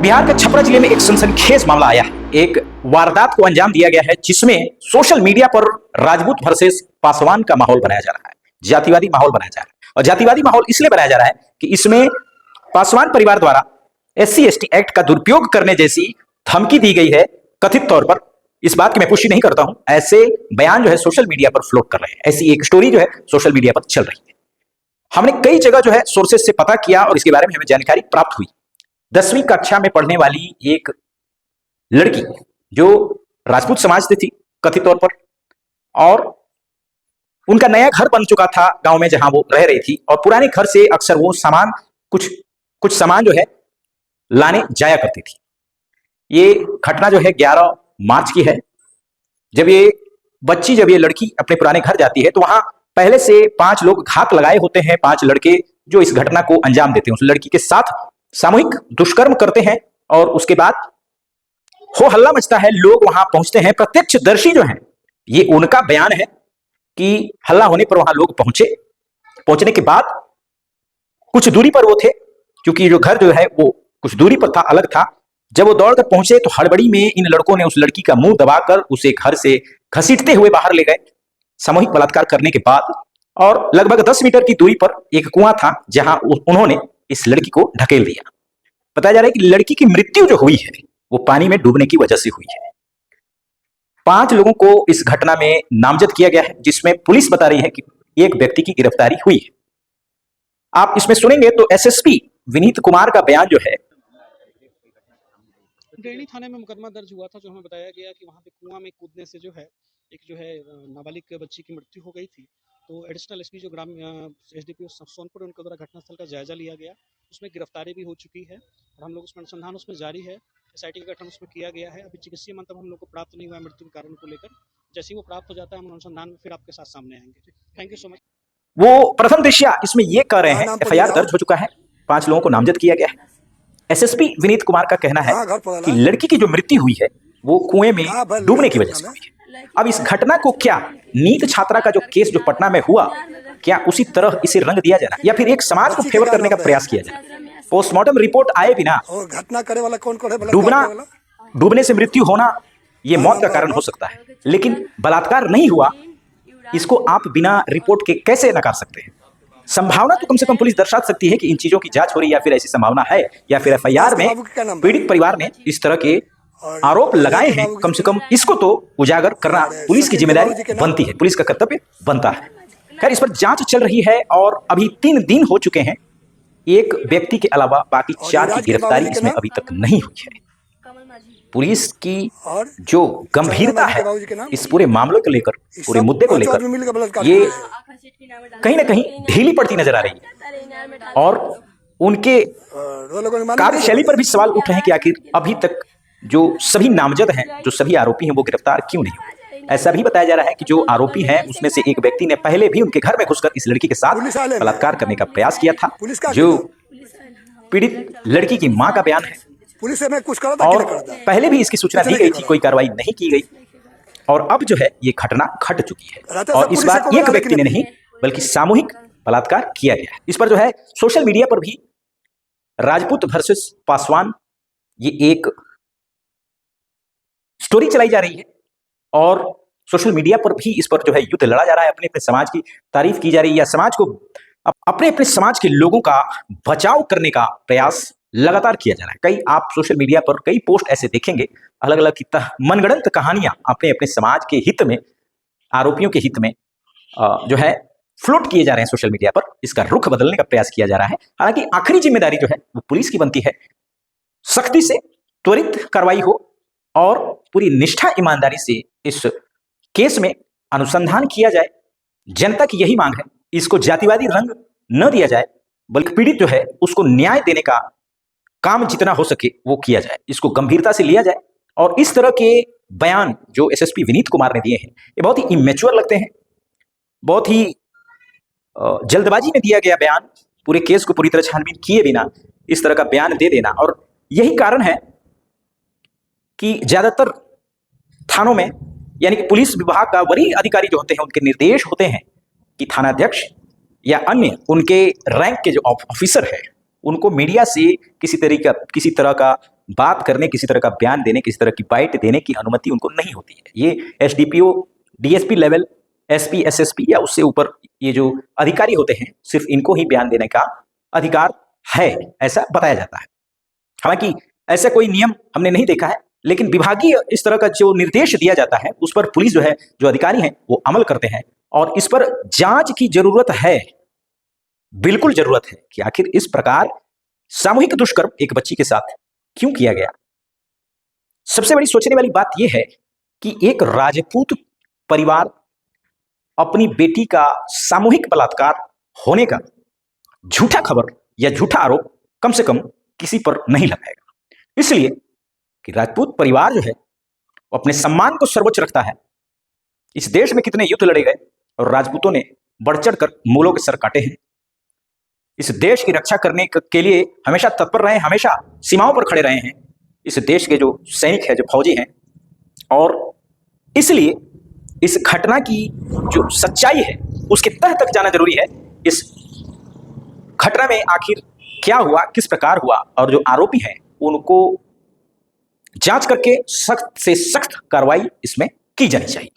बिहार के छपरा जिले में एक सनसनीखेज मामला आया है। एक वारदात को अंजाम दिया गया है जिसमें सोशल मीडिया पर राजपूत वर्सेस पासवान का माहौल बनाया जा रहा है, जातिवादी माहौल बनाया जा रहा है। और जातिवादी माहौल इसलिए बनाया जा रहा है कि इसमें पासवान परिवार द्वारा SC/ST एक्ट का दुरुपयोग करने जैसी धमकी दी गई है कथित तौर पर। इस बात की मैं पुष्टि नहीं करता हूं, ऐसे बयान जो है सोशल मीडिया पर फ्लोट कर रहे हैं, ऐसी एक स्टोरी जो है सोशल मीडिया पर चल रही है। हमने कई जगह जो है सोर्सेस से पता किया और इसके बारे में हमें जानकारी प्राप्त हुई। 10वीं कक्षा में पढ़ने वाली एक लड़की जो राजपूत समाज से थी कथित तौर पर, और उनका नया घर बन चुका था गांव में जहां वो रह रही थी, और पुराने घर से अक्सर वो सामान कुछ सामान जो है लाने जाया करती थी। ये घटना जो है 11 मार्च की है, जब ये लड़की अपने पुराने घर जाती है तो वहां पहले से 5 लोग घात लगाए होते हैं, 5 लड़के जो इस घटना को अंजाम देते हैं, उस लड़की के साथ सामूहिक दुष्कर्म करते हैं। और उसके बाद हो हल्ला मचता है, लोग वहां पहुंचते हैं। प्रत्यक्षदर्शी जो है, ये उनका बयान है कि हल्ला होने पर वहां लोग पहुंचने के बाद कुछ दूरी पर वो थे, क्योंकि जो घर जो है वो कुछ दूरी पर था, अलग था। जब वो दौड़कर पहुंचे तो हड़बड़ी में इन लड़कों ने उस लड़की का मुंह दबाकर उसे घर से घसीटते हुए बाहर ले गए सामूहिक बलात्कार करने के बाद। और लगभग 10 मीटर की दूरी पर एक कुआं था जहां उन्होंने इस लड़की को ढकेल दिया। बताया जा रहा है कि लड़की की मृत्यु जो हुई है वो पानी में डूबने की वजह से हुई है। 5 लोगों को इस घटना में नामजद किया गया है, जिसमें पुलिस बता रही है कि एक व्यक्ति की गिरफ्तारी हुई है। आप इसमें सुनेंगे तो SSP विनीत कुमार का बयान जो है। डेरनी थाने में मुकदमा दर्ज हुआ था, जो हमें बताया गया कि वहां पे कुआं में कूदने से एक नाबालिग बच्ची की मृत्यु हो गई थी। तो एडिशनल SP जो ग्राम SDPO सोनपुर, उनके द्वारा घटनास्थल का जायजा लिया गया। उसमें गिरफ्तारी भी हो चुकी है और हम लोग उसमें अनुसंधान उसमें जारी है। SIT का गठन उसमें किया गया है। अभी चिकित्सीय मंतव्य हम लोग को प्राप्त नहीं हुआ है मृत्यु के कारण को लेकर। जैसे ही वो प्राप्त हो जाता है हम अनुसंधान में फिर आपके साथ सामने आएंगे। Thank you so much. वो प्रथम दृष्टया इसमें ये कह रहे हैं, FIR दर्ज हो चुका है, 5 लोगों को नामजद किया गया है। SSP विनीत कुमार का कहना है कि लड़की की जो मृत्यु हुई है वो कुएं में डूबने की वजह से हुई है। अब इस घटना को क्या नीट छात्रा का जो केस जो पटना में हुआ, क्या उसी तरह इसे रंग दिया जाना या फिर एक समाज को फेवर करने का प्रयास किया जाए? पोस्टमार्टम रिपोर्ट आए बिना घटना करे वाला कौन डूबने से मृत्यु होना ये मौत का कारण हो सकता है, लेकिन बलात्कार नहीं हुआ, इसको आप बिना रिपोर्ट के कैसे नकार सकते हैं? संभावना तो कम से कम पुलिस दर्शा सकती है कि इन चीजों की जांच हो रही है, या फिर ऐसी संभावना है, या फिर FIR में पीड़ित परिवार ने इस तरह के आरोप लगाए हैं। कम से कम इसको तो उजागर करना पुलिस की जिम्मेदारी बनती है, पुलिस का कर्तव्य बनता है। खैर, इस पर जांच चल रही है और अभी 3 दिन हो चुके हैं। एक व्यक्ति के अलावा बाकी 4 की गिरफ्तारी इसमें अभी तक नहीं हुई है। पुलिस की जो गंभीरता है इस पूरे मामले को लेकर, पूरे मुद्दे को लेकर, ये कहीं ना कहीं ढीली पड़ती नजर आ रही है और उनके कार्यशैली पर भी सवाल उठ रहे हैं कि आखिर अभी तक जो सभी नामजद हैं, जो सभी आरोपी हैं, वो गिरफ्तार क्यों नहीं हुए। ऐसा भी बताया जा रहा है कि जो आरोपी हैं उसमें से एक व्यक्ति ने पहले भी उनके घर में घुसकर इस लड़की के साथ बलात्कार करने का प्रयास किया था। जो पीड़ित लड़की की मां का बयान है, और पहले भी इसकी सूचना दी गई थी, कोई कार्रवाई नहीं की गई, और अब जो है ये घटना घट चुकी है। और इस बार एक व्यक्ति ने नहीं बल्कि सामूहिक बलात्कार किया गया है। इस पर जो है सोशल मीडिया पर भी राजपूत वर्सेस पासवान ये एक स्टोरी चलाई जा रही है, और सोशल मीडिया पर भी इस पर जो है युद्ध लड़ा जा रहा है। अपने अपने समाज की तारीफ की जा रही है, या समाज को अपने अपने समाज के लोगों का बचाव करने का प्रयास लगातार किया जा रहा है। कई आप सोशल मीडिया पर कई पोस्ट ऐसे देखेंगे, अलग अलग मनगढ़ंत कहानियां अपने अपने समाज के हित में, आरोपियों के हित में जो है फ्लोट किए जा रहे हैं सोशल मीडिया पर। इसका रुख बदलने का प्रयास किया जा रहा है। हालांकि आखिरी जिम्मेदारी जो है वो पुलिस की बनती है। सख्ती से त्वरित कार्रवाई हो और पूरी निष्ठा ईमानदारी से इस केस में अनुसंधान किया जाए। जनता की यही मांग है, इसको जातिवादी रंग न दिया जाए, बल्कि पीड़ित जो है उसको न्याय देने का काम जितना हो सके वो किया जाए, इसको गंभीरता से लिया जाए। और इस तरह के बयान जो SSP विनीत कुमार ने दिए हैं ये बहुत ही इमेच्योर लगते हैं, बहुत ही जल्दबाजी में दिया गया बयान, पूरे केस को पूरी तरह छानबीन किए बिना इस तरह का बयान दे देना। और यही कारण है कि ज्यादातर थानों में, यानी कि पुलिस विभाग का वरीय अधिकारी जो होते हैं, उनके निर्देश होते हैं कि थानाध्यक्ष या अन्य उनके रैंक के जो ऑफिसर है उनको मीडिया से किसी तरह का बात करने, किसी तरह का बयान देने, किसी तरह की बाइट देने की अनुमति उनको नहीं होती है। ये SDPO, DSP level, SP, SSP या उससे ऊपर ये जो अधिकारी होते हैं, सिर्फ इनको ही बयान देने का अधिकार है, ऐसा बताया जाता है। हालांकि ऐसा कोई नियम हमने नहीं देखा है, लेकिन विभागीय इस तरह का जो निर्देश दिया जाता है उस पर पुलिस जो है, जो अधिकारी हैं, वो अमल करते हैं और इस पर जांच की जरूरत है, बिल्कुल जरूरत है कि आखिर इस प्रकार सामूहिक दुष्कर्म एक बच्ची के साथ क्यों किया गया। सबसे बड़ी सोचने वाली बात यह है कि एक राजपूत परिवार अपनी बेटी का सामूहिक बलात्कार होने का झूठा खबर या झूठा आरोप कम से कम किसी पर नहीं लगाएगा, इसलिए कि राजपूत परिवार जो है वो अपने सम्मान को सर्वोच्च रखता है। इस देश में कितने युद्ध लड़े गए और राजपूतों ने बढ़ चढ़कर मूलों के सर काटे हैं। इस देश की रक्षा करने के लिए हमेशा तत्पर रहे, हमेशा सीमाओं पर खड़े रहे हैं इस देश के जो सैनिक है, जो फौजी हैं। और इसलिए इस घटना की जो सच्चाई है उसके तह तक जाना जरूरी है। इस घटना में आखिर क्या हुआ, किस प्रकार हुआ, और जो आरोपी हैं उनको जांच करके सख्त से सख्त कार्रवाई इसमें की जानी चाहिए।